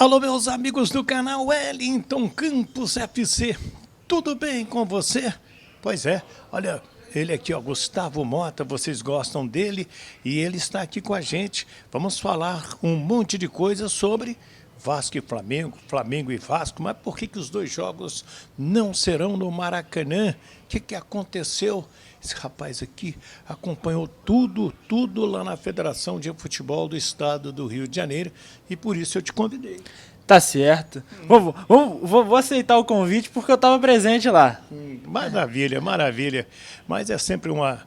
Alô, meus amigos do canal Wellington Campos FC, tudo bem com você? Pois é, olha, ele aqui, ó, Gustavo Mota, vocês gostam dele e ele está aqui com a gente. Vamos falar um monte de coisas sobre Vasco e Flamengo, Flamengo e Vasco, mas por que os dois jogos não serão no Maracanã? O que aconteceu? Esse rapaz aqui acompanhou tudo lá na Federação de Futebol do Estado do Rio de Janeiro e por isso eu te convidei. Tá certo. Vou aceitar o convite porque eu estava presente lá. Maravilha, maravilha. Mas é sempre uma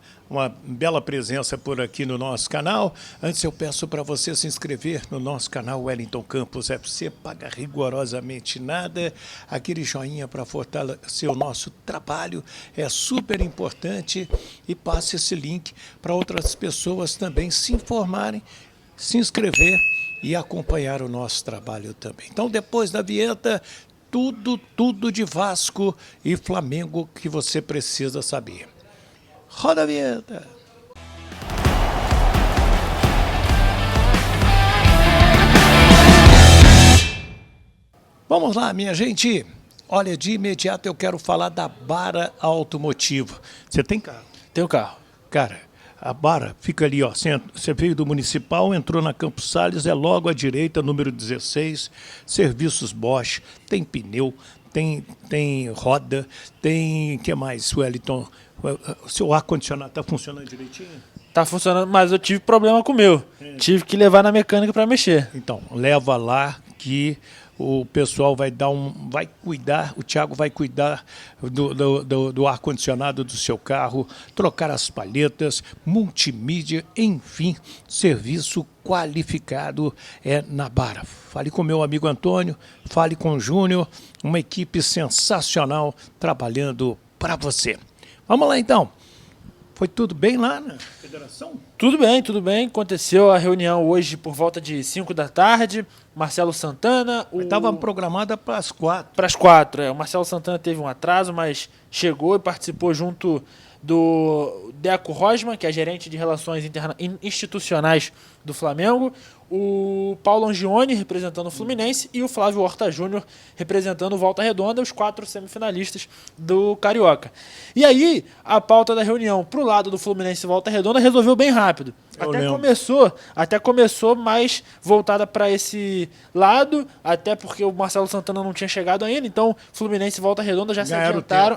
bela presença por aqui no nosso canal. Antes eu peço para você se inscrever no nosso canal Wellington Campos FC, paga rigorosamente nada. Aquele joinha para fortalecer o nosso trabalho é super importante e passe esse link para outras pessoas também se informarem, se inscrever e acompanhar o nosso trabalho também. Então, depois da vinheta, tudo de Vasco e Flamengo que você precisa saber. Roda a vinheta! Vamos lá, minha gente. Olha, de imediato eu quero falar da Bara Automotivo. Você tem carro? Tenho carro. Cara, a Bara fica ali, ó. Você veio do Municipal, entrou na Campos Sales, é logo à direita, número 16. Serviços Bosch, tem pneu, tem roda, tem. O que mais, Wellington? O seu ar-condicionado está funcionando direitinho? Tá funcionando, mas eu tive problema com o meu. Tive que levar na mecânica para mexer. Então, leva lá que o pessoal vai cuidar, o Thiago vai cuidar do ar-condicionado do seu carro, trocar as palhetas, multimídia, enfim, serviço qualificado é na Bara. Fale com meu amigo Antônio, fale com o Júnior, uma equipe sensacional trabalhando para você. Vamos lá então. Foi tudo bem lá na federação? Tudo bem. Aconteceu a reunião hoje por volta de 5 da tarde. Marcelo Santana... Estava programada para as 4. Para as 4, é. O Marcelo Santana teve um atraso, mas chegou e participou junto do Deco Rosman, que é gerente de relações institucionais do Flamengo, o Paulo Angione, representando o Fluminense, e o Flávio Horta Júnior, representando o Volta Redonda, os 4 semifinalistas do Carioca. E aí, a pauta da reunião pro lado do Fluminense e Volta Redonda resolveu bem rápido. Até começou mais voltada para esse lado, até porque o Marcelo Santana não tinha chegado ainda, então Fluminense e Volta Redonda já se adiantaram,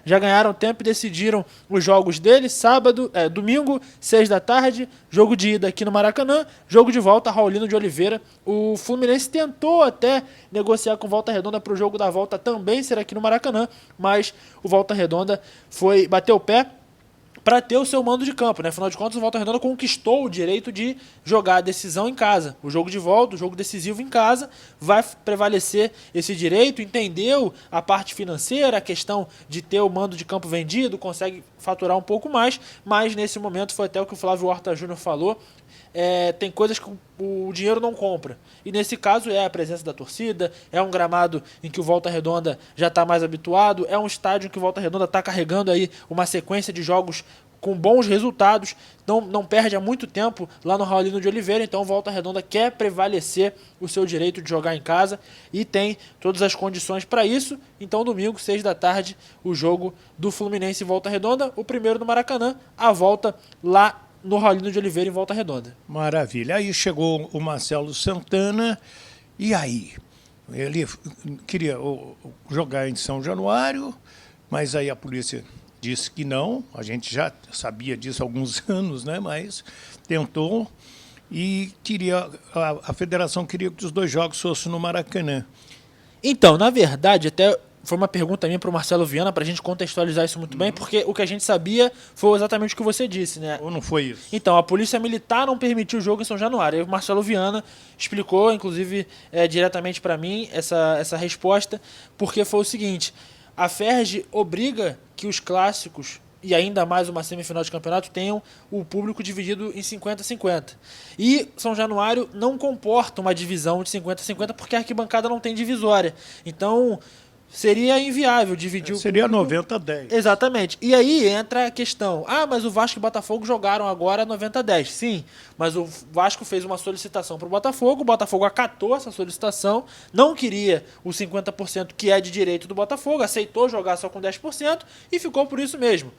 já ganharam tempo e decidiram os jogos deles, domingo, 6 da tarde, jogo de ida aqui no Maracanã, jogo de volta, Raulino de Oliveira. O Fluminense tentou até negociar com Volta Redonda para o jogo da volta também ser aqui no Maracanã, mas o Volta Redonda bateu o pé para ter o seu mando de campo, né? Afinal de contas, o Volta Redonda conquistou o direito de jogar a decisão em casa. O jogo de volta, o jogo decisivo em casa, vai prevalecer esse direito, entendeu a parte financeira, a questão de ter o mando de campo vendido, consegue faturar um pouco mais, mas nesse momento foi até o que o Flávio Horta Júnior falou, tem coisas que o dinheiro não compra. E nesse caso é a presença da torcida, é um gramado em que o Volta Redonda já está mais habituado, é um estádio em que o Volta Redonda está carregando aí uma sequência de jogos com bons resultados, não perde há muito tempo lá no Raulino de Oliveira, então o Volta Redonda quer prevalecer o seu direito de jogar em casa e tem todas as condições para isso. Então domingo, 6 da tarde, o jogo do Fluminense e Volta Redonda, o primeiro no Maracanã, a volta lá no Raulino de Oliveira em Volta Redonda. Maravilha. Aí chegou o Marcelo Santana, e aí? Ele queria jogar em São Januário, mas aí a polícia disse que não, a gente já sabia disso há alguns anos, né? Mas tentou e a federação queria que os dois jogos fossem no Maracanã. Então, na verdade, até foi uma pergunta minha para o Marcelo Viana, para a gente contextualizar isso muito bem, porque o que a gente sabia foi exatamente o que você disse, né? Ou não foi isso? Então, a Polícia Militar não permitiu o jogo em São Januário. Aí o Marcelo Viana explicou, inclusive, diretamente para mim, essa resposta, porque foi o seguinte: a FERJ obriga que os clássicos, e ainda mais uma semifinal de campeonato, tenham o público dividido em 50-50. E São Januário não comporta uma divisão de 50-50 porque a arquibancada não tem divisória. Então, seria inviável dividir Seria o público. 90-10. Exatamente. E aí entra a questão. Mas o Vasco e o Botafogo jogaram agora 90-10. Sim, mas o Vasco fez uma solicitação para o Botafogo acatou essa solicitação, não queria o 50% que é de direito do Botafogo, aceitou jogar só com 10% e ficou por isso mesmo.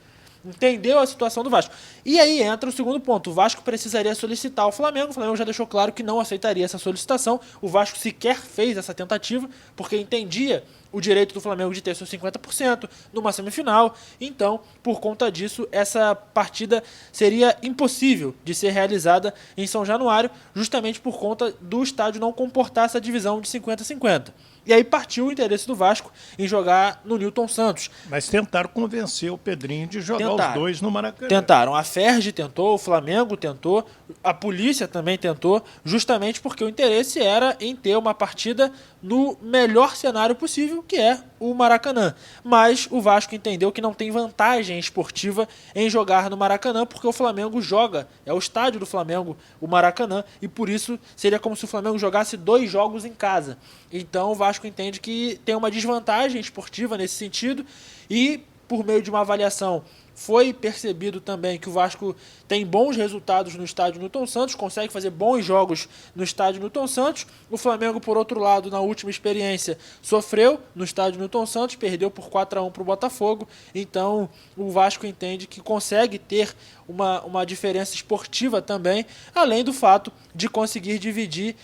Entendeu a situação do Vasco. E aí entra o segundo ponto. O Vasco precisaria solicitar ao Flamengo. O Flamengo já deixou claro que não aceitaria essa solicitação. O Vasco sequer fez essa tentativa, porque entendia o direito do Flamengo de ter seus 50% numa semifinal. Então, por conta disso, essa partida seria impossível de ser realizada em São Januário, justamente por conta do estádio não comportar essa divisão de 50-50. E aí partiu o interesse do Vasco em jogar no Newton Santos. Mas tentaram convencer o Pedrinho de jogar os dois no Maracanã. Tentaram. A Ferg tentou, o Flamengo tentou, a polícia também tentou, justamente porque o interesse era em ter uma partida no melhor cenário possível, que é o Maracanã. Mas o Vasco entendeu que não tem vantagem esportiva em jogar no Maracanã, porque o Flamengo joga, é o estádio do Flamengo, o Maracanã, e por isso seria como se o Flamengo jogasse 2 jogos em casa. Então o Vasco entende que tem uma desvantagem esportiva nesse sentido e, por meio de uma avaliação, foi percebido também que o Vasco tem bons resultados no estádio Newton Santos, consegue fazer bons jogos no estádio Newton Santos. O Flamengo, por outro lado, na última experiência, sofreu no estádio Newton Santos, perdeu por 4-1 para o Botafogo. Então, o Vasco entende que consegue ter uma diferença esportiva também, além do fato de conseguir dividir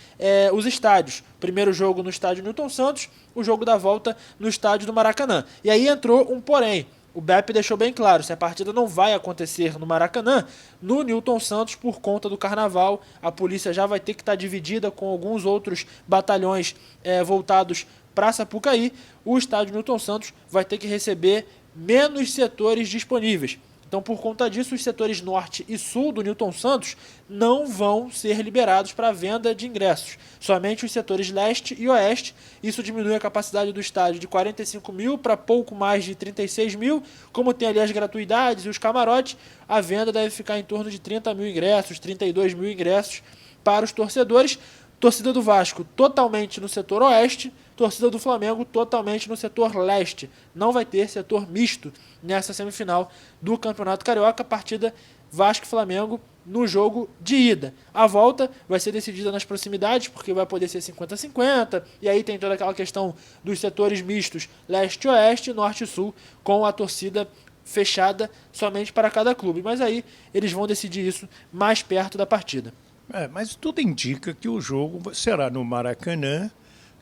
os estádios. Primeiro jogo no estádio Newton Santos, o jogo da volta no estádio do Maracanã. E aí entrou um porém. O BEP deixou bem claro, se a partida não vai acontecer no Maracanã, no Newton Santos, por conta do Carnaval, a polícia já vai ter que estar dividida com alguns outros batalhões voltados para Sapucaí, o estádio Newton Santos vai ter que receber menos setores disponíveis. Então, por conta disso, os setores norte e sul do Newton Santos não vão ser liberados para a venda de ingressos. Somente os setores leste e oeste. Isso diminui a capacidade do estádio de 45 mil para pouco mais de 36 mil. Como tem ali as gratuidades e os camarotes, a venda deve ficar em torno de 30 mil ingressos, 32 mil ingressos para os torcedores. Torcida do Vasco totalmente no setor oeste, torcida do Flamengo totalmente no setor leste. Não vai ter setor misto nessa semifinal do Campeonato Carioca, partida Vasco e Flamengo no jogo de ida. A volta vai ser decidida nas proximidades, porque vai poder ser 50-50, e aí tem toda aquela questão dos setores mistos leste e oeste, norte e sul, com a torcida fechada somente para cada clube. Mas aí eles vão decidir isso mais perto da partida. Mas tudo indica que o jogo será no Maracanã,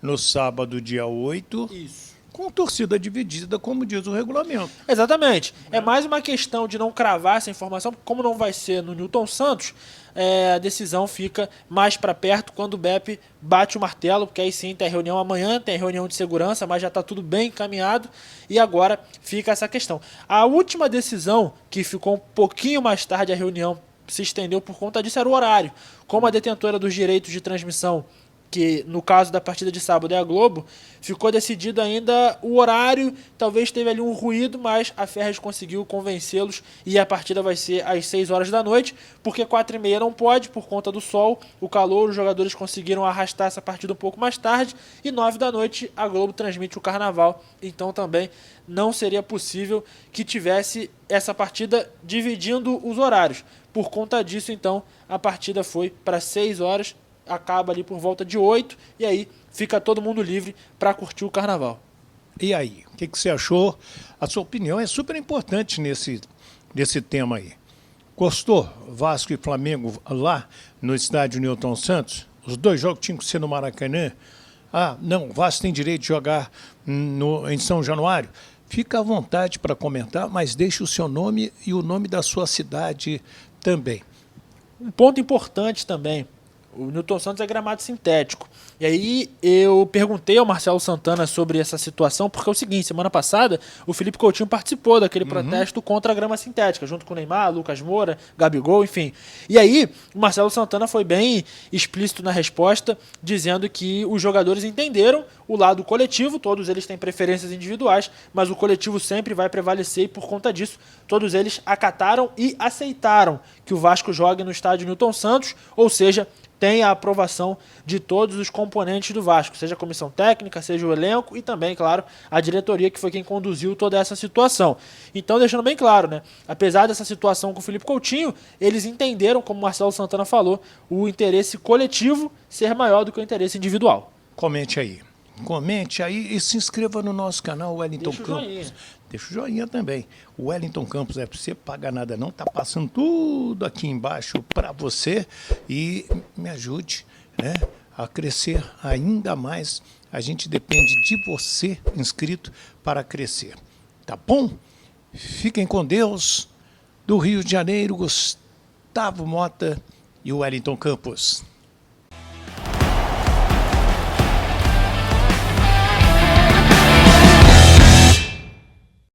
no sábado, dia 8, Isso. com torcida dividida, como diz o regulamento. Exatamente. É mais uma questão de não cravar essa informação, porque como não vai ser no Newton Santos, a decisão fica mais para perto quando o BEP bate o martelo, porque aí sim tem a reunião amanhã, tem a reunião de segurança, mas já está tudo bem encaminhado e agora fica essa questão. A última decisão, que ficou um pouquinho mais tarde a reunião, se estendeu por conta disso, era o horário. Como a detentora dos direitos de transmissão, que no caso da partida de sábado é a Globo, ficou decidido ainda o horário, talvez teve ali um ruído, mas a Ferres conseguiu convencê-los e a partida vai ser às 6 horas da noite, porque 4h30 não pode, por conta do sol, o calor, os jogadores conseguiram arrastar essa partida um pouco mais tarde, e 9 da noite a Globo transmite o Carnaval, então também não seria possível que tivesse essa partida dividindo os horários. Por conta disso, então, a partida foi para 6 horas, acaba ali por volta de 8, e aí fica todo mundo livre para curtir o Carnaval. E aí, o que você achou? A sua opinião é super importante nesse tema aí. Gostou? Vasco e Flamengo lá no estádio Newton Santos? Os dois jogos tinham que ser no Maracanã? Não, o Vasco tem direito de jogar em São Januário? Fica à vontade para comentar, mas deixe o seu nome e o nome da sua cidade também. Um ponto importante também, o Newton Santos é gramado sintético. E aí eu perguntei ao Marcelo Santana sobre essa situação, porque é o seguinte, semana passada o Felipe Coutinho participou daquele protesto contra a grama sintética, junto com o Neymar, Lucas Moura, Gabigol, enfim. E aí o Marcelo Santana foi bem explícito na resposta, dizendo que os jogadores entenderam o lado coletivo, todos eles têm preferências individuais, mas o coletivo sempre vai prevalecer e por conta disso todos eles acataram e aceitaram que o Vasco jogue no estádio Newton Santos, ou seja, tem a aprovação de todos os componentes do Vasco, seja a comissão técnica, seja o elenco e também, claro, a diretoria, que foi quem conduziu toda essa situação. Então, deixando bem claro, né? Apesar dessa situação com o Felipe Coutinho, eles entenderam, como o Marcelo Santana falou, o interesse coletivo ser maior do que o interesse individual. Comente aí. Comente aí e se inscreva no nosso canal Wellington Deixa o Campos. joinha. Deixa o joinha também. O Wellington Campos FC paga nada não, tá passando tudo aqui embaixo para você e me ajude, né, a crescer ainda mais. A gente depende de você, inscrito, para crescer. Tá bom? Fiquem com Deus. Do Rio de Janeiro, Gustavo Mota e o Wellington Campos.